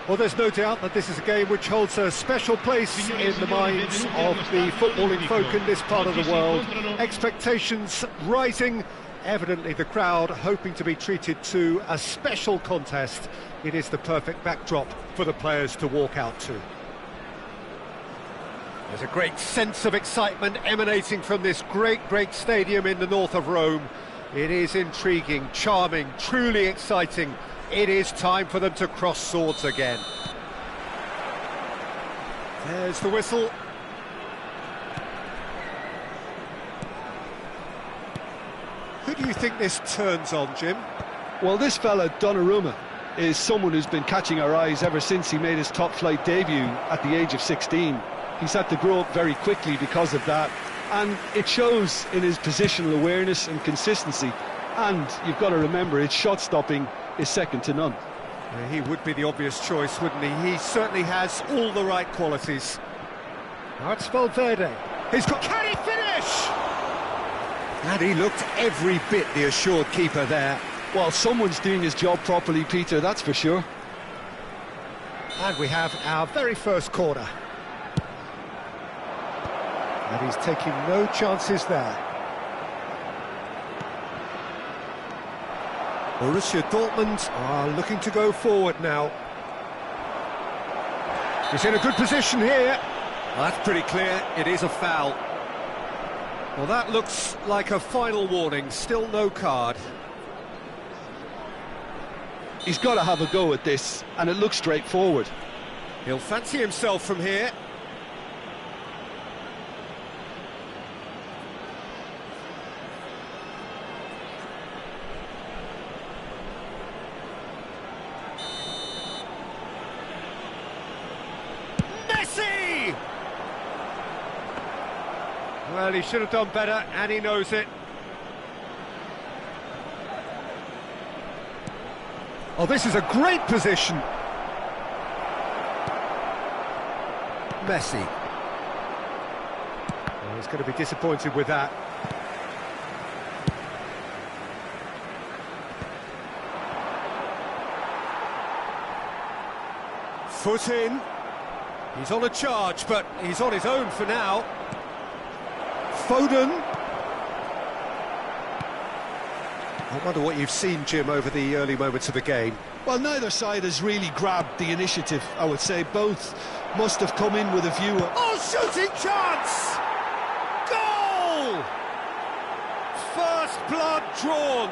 Well, there's no doubt that this is a game which holds a special place in the minds of the footballing folk in this part of the world. Expectations rising, evidently the crowd hoping to be treated to a special contest. It is the perfect backdrop for the players to walk out to. There's a great sense of excitement emanating from this great stadium in the north of Rome. It is intriguing, charming, truly exciting. It is time for them to cross swords again. There's the whistle. Who do you think this turns on, Jim? Well, this fella, Donnarumma, is someone who's been catching our eyes ever since he made his top-flight debut at the age of 16. He's had to grow up very quickly because of that, and it shows in his positional awareness and consistency. And you've got to remember, his shot-stopping is second to none. Yeah, he would be the obvious choice, wouldn't he? He certainly has all the right qualities. Now it's Valverde. He's got... Can he finish? And he looked every bit the assured keeper there. Well, someone's doing his job properly, Peter, that's for sure. And we have our very first corner. And he's taking no chances there. Borussia Dortmund are looking to go forward now. He's in a good position here. Well, that's pretty clear, it is a foul. Well, that looks like a final warning, still no card. He's got to have a go at this, and it looks straightforward. He'll fancy himself from here. Well, he should have done better, and he knows it. Oh, this is a great position. Messi. Oh, he's going to be disappointed with that. Foot in. He's on a charge, but he's on his own for now. Foden. I wonder what you've seen, Jim, over the early moments of the game. Well, neither side has really grabbed the initiative, I would say. Both must have come in with a view of... Oh, shooting chance! Goal! First blood drawn.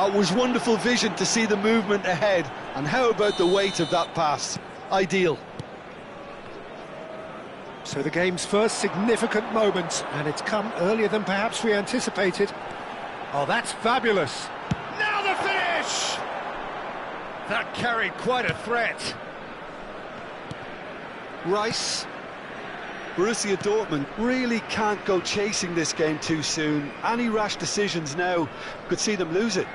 It was wonderful vision to see the movement ahead. And how about the weight of that pass? Ideal. So the game's first significant moment, and it's come earlier than perhaps we anticipated. Oh, that's fabulous. Now the finish! That carried quite a threat. Rice. Borussia Dortmund really can't go chasing this game too soon. Any rash decisions now could see them lose it.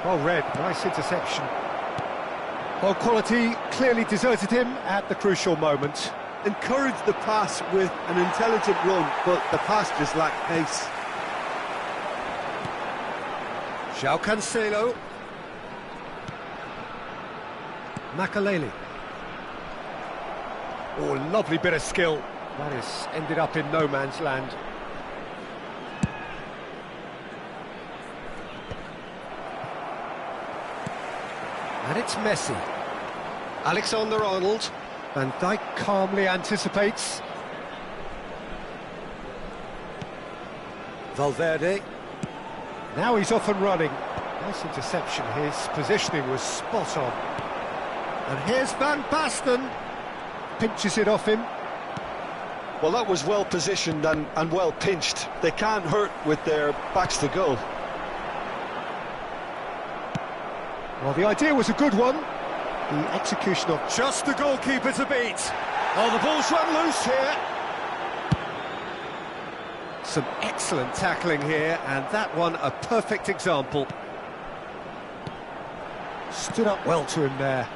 Well read, nice interception. Well, quality clearly deserted him at the crucial moment. Encouraged the pass with an intelligent run, but the pass just lacked pace. João Cancelo. Makaleli. Oh, lovely bit of skill. That has ended up in no man's land. And it's Messi. Alexander-Arnold. Van Dijk calmly anticipates. Valverde. Now he's off and running. Nice interception. His positioning was spot on. And here's Van Basten. Pinches it off him. Well, that was well positioned and well pinched. They can't hurt with their backs to goal. Well, the idea was a good one. The execution of just the goalkeeper to beat. Oh, the ball's run loose here. Some excellent tackling here, and that one a perfect example. Stood up well to him there.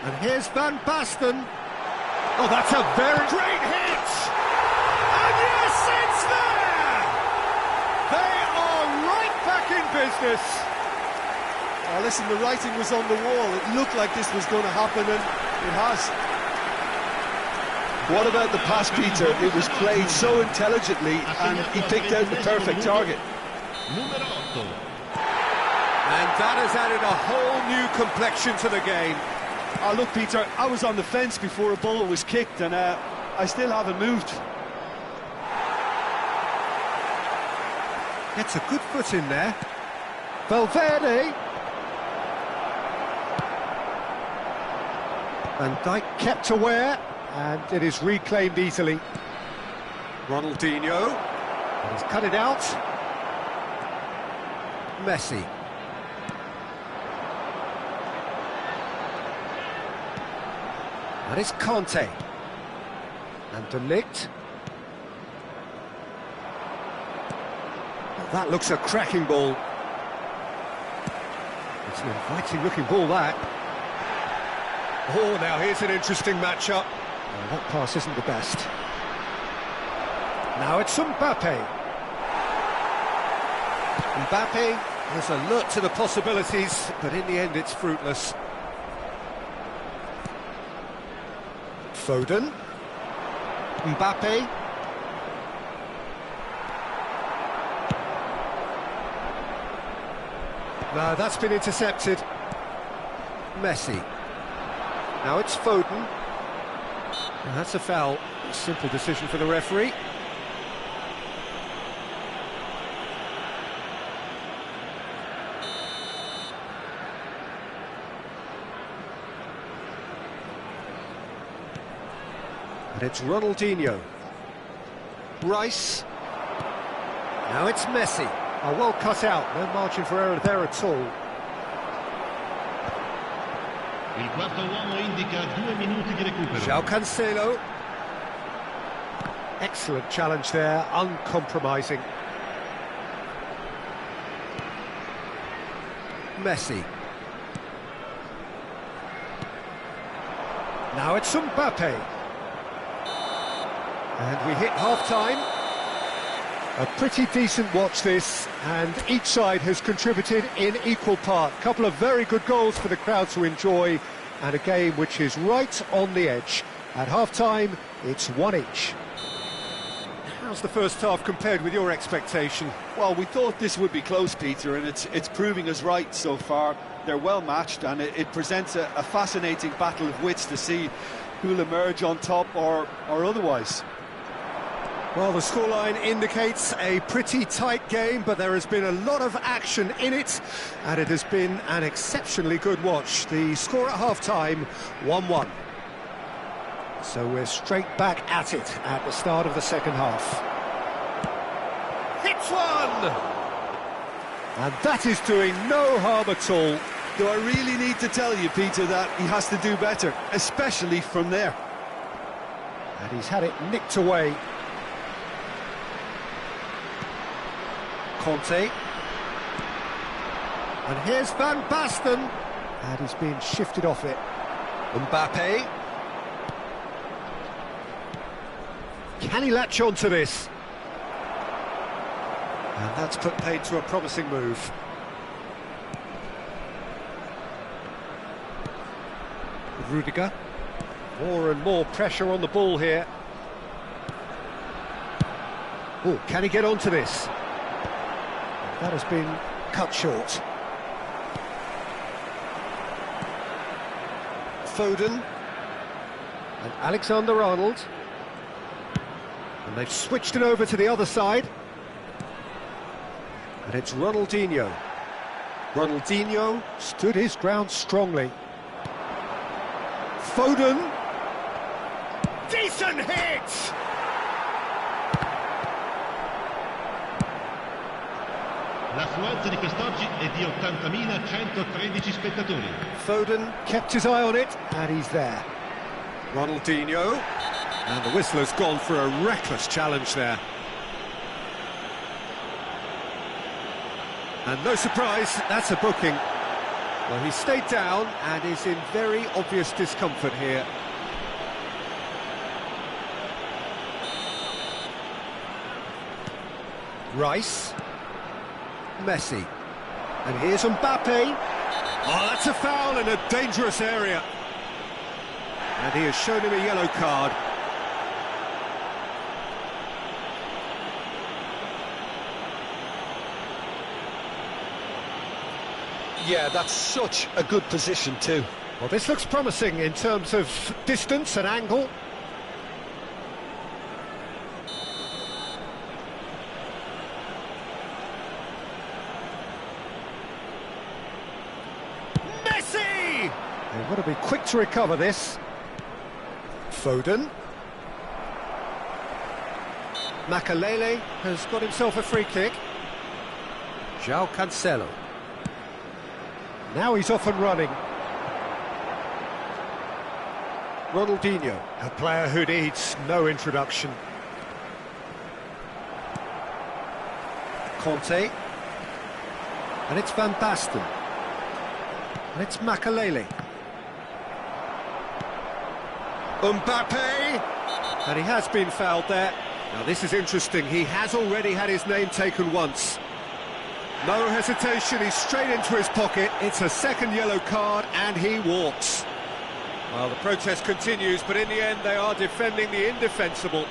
And here's Van Basten. Oh, that's a very great hit! And yes, it's there! They are right back in business. Oh, listen, the writing was on the wall. It looked like this was going to happen, and it has. What about the pass, Peter? It was played so intelligently, and he picked out the perfect target. And that has added a whole new complexion to the game. Oh, look, Peter, I was on the fence before a ball was kicked, and I still haven't moved. Gets a good foot in there. Valverde. Van Dijk kept aware, and it is reclaimed easily. Ronaldinho. And he's cut it out. Messi. And it's Conte. And De Ligt. Well, that looks a cracking ball. It's an inviting-looking ball, that. Oh, now here's an interesting matchup. Oh, that pass isn't the best. Now it's Mbappe. Mbappe has alert to the possibilities, but in the end it's fruitless. Foden. Mbappe. No, that's been intercepted. Messi. Now it's Foden. And that's a foul. A simple decision for the referee. And it's Ronaldinho. Rice. Now it's Messi. Oh, well cut out. No margin for error there at all. Il quarto uomo indica 2 minuti di recupero. João Cancelo. Excellent challenge there, uncompromising. Messi. Now it's Mbappe. And we hit half-time. A pretty decent watch this, and each side has contributed in equal part. A couple of very good goals for the crowd to enjoy, and a game which is right on the edge. At half-time, it's 1 each. How's the first half compared with your expectation? Well, we thought this would be close, Peter, and it's proving us right so far. They're well matched, and it presents a fascinating battle of wits to see who'll emerge on top or otherwise. Well, the scoreline indicates a pretty tight game, but there has been a lot of action in it, and it has been an exceptionally good watch. The score at half-time, 1-1. So we're straight back at it at the start of the second half. Hits one! And that is doing no harm at all. Do I really need to tell you, Peter, that he has to do better, especially from there? And he's had it nicked away. Conte. And here's Van Basten. And he's being shifted off it. Mbappe. Can he latch on to this? And that's put paid to a promising move. Rudiger. More and more pressure on the ball here. Oh, can he get onto this? That has been cut short. Foden. And Alexander-Arnold. And they've switched it over to the other side. And it's Ronaldinho. Ronaldinho stood his ground strongly. Foden. Decent hit! L'affluenza di quest'oggi è di 80.113 spettatori. Foden kept his eye on it, and he's there. Ronaldinho. And the whistler's gone for a reckless challenge there. And no surprise, that's a booking. Well, he stayed down and is in very obvious discomfort here. Rice. Messi. And here's Mbappe. Oh, that's a foul in a dangerous area. And he has shown him a yellow card. Yeah, that's such a good position too. Well, this looks promising in terms of distance and angle. Messi! They've got to be quick to recover this. Foden. Makalele has got himself a free kick. João Cancelo. Now he's off and running. Ronaldinho, a player who needs no introduction. Conte. And it's Van Basten. And it's Makalele. Mbappe! And he has been fouled there. Now this is interesting, he has already had his name taken once. No hesitation, he's straight into his pocket. It's a second yellow card and he walks. Well, the protest continues, but in the end they are defending the indefensible.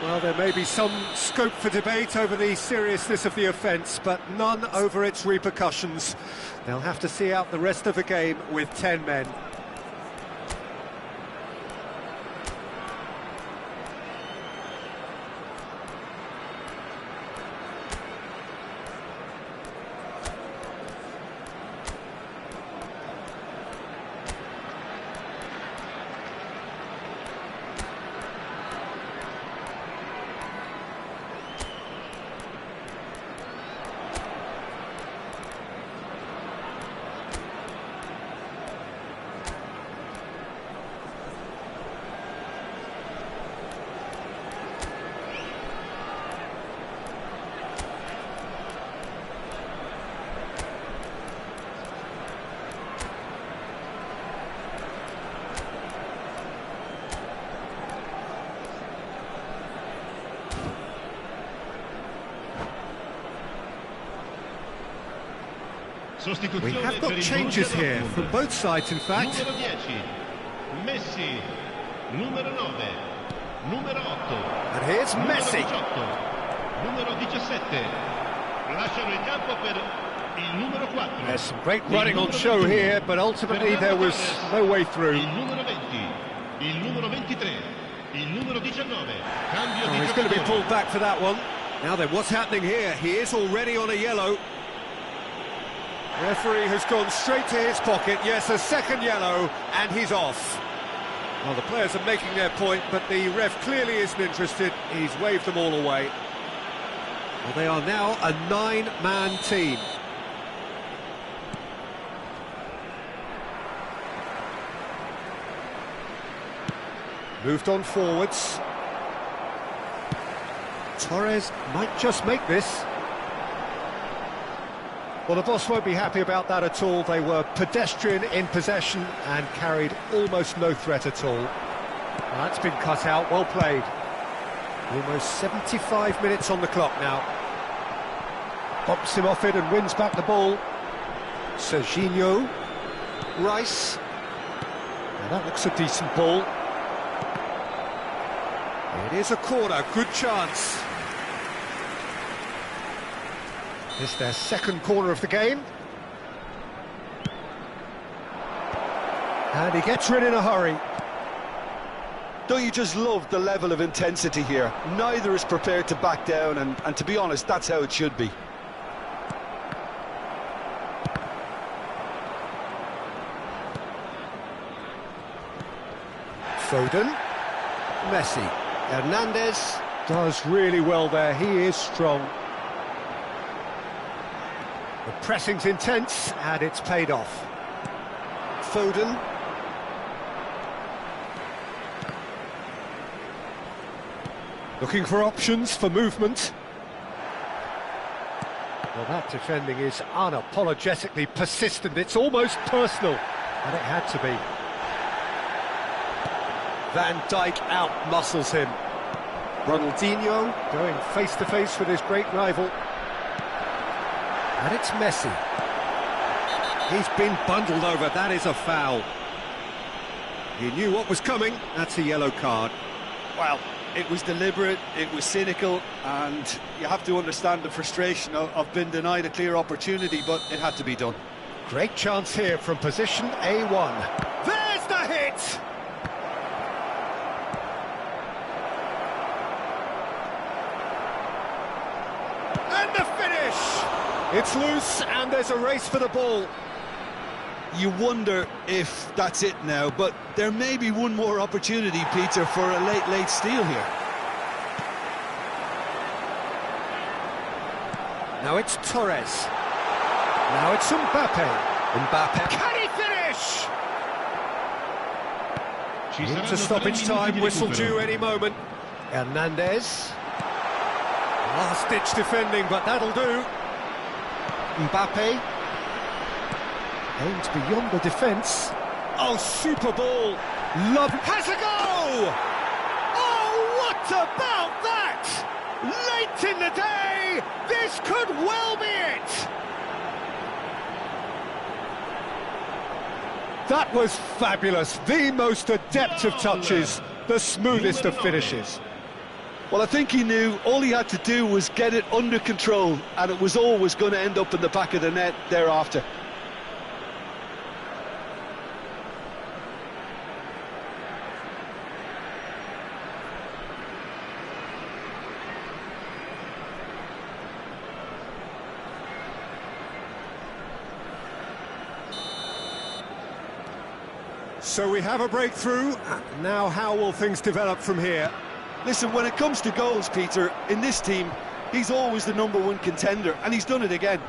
Well, there may be some scope for debate over the seriousness of the offence, but none over its repercussions. They'll have to see out the rest of the game with 10 men. We have got changes here from both sides, in fact. Numero 10, Messi. Numero 9, numero 8. And here's Messi. Numero 17. Lasciano il campo per il numero 4. There's some great running on show here, but ultimately there was no way through. Il numero 20, il numero 23, il numero 19. Cambio di He's going to be giocatore. pulled back for that one. Now then, what's happening here? He is already on a yellow. Referee has gone straight to his pocket. Yes, a second yellow, and he's off. Well, the players are making their point, but the ref clearly isn't interested. He's waved them all away. Well, they are now a 9-man team. Moved on forwards. Torres might just make this. Well, the boss won't be happy about that at all. They were pedestrian in possession and carried almost no threat at all. Well, that's been cut out, well played. Almost 75 minutes on the clock now. Bumps him off it and wins back the ball. Serginho. Rice. Now that looks a decent ball. It is a corner, good chance. It's their second corner of the game. And he gets rid in a hurry. Don't you just love the level of intensity here? Neither is prepared to back down, and to be honest, that's how it should be. Foden. Messi. Hernandez does really well there, he is strong. The pressing's intense, and it's paid off. Foden. Looking for options for movement. Well, that defending is unapologetically persistent. It's almost personal, and it had to be. Van Dijk out-muscles him. Ronaldinho going face-to-face with his great rival. And it's Messi. He's been bundled over, that is a foul. He knew what was coming, that's a yellow card. Well, it was deliberate, it was cynical, and you have to understand the frustration of being denied a clear opportunity, but it had to be done. Great chance here from position A1. There's the hit! And the finish! It's loose, and there's a race for the ball. You wonder if that's it now, but there may be one more opportunity, Peter, for a late steal here. Now it's Torres. Now it's Mbappe. Can he finish? Into stoppage time, whistle due any moment. Hernandez. Last-ditch defending, but that'll do. Mbappe. Aims beyond the defence. Oh, super ball. Love. Has a go! Oh, what about that? Late in the day, this could well be it. That was fabulous. The most adept of touches, the smoothest of finishes. Well, I think he knew all he had to do was get it under control, and it was always going to end up in the back of the net thereafter. So we have a breakthrough. Now how will things develop from here? Listen, when it comes to goals, Peter, in this team, he's always the #1 contender, and he's done it again.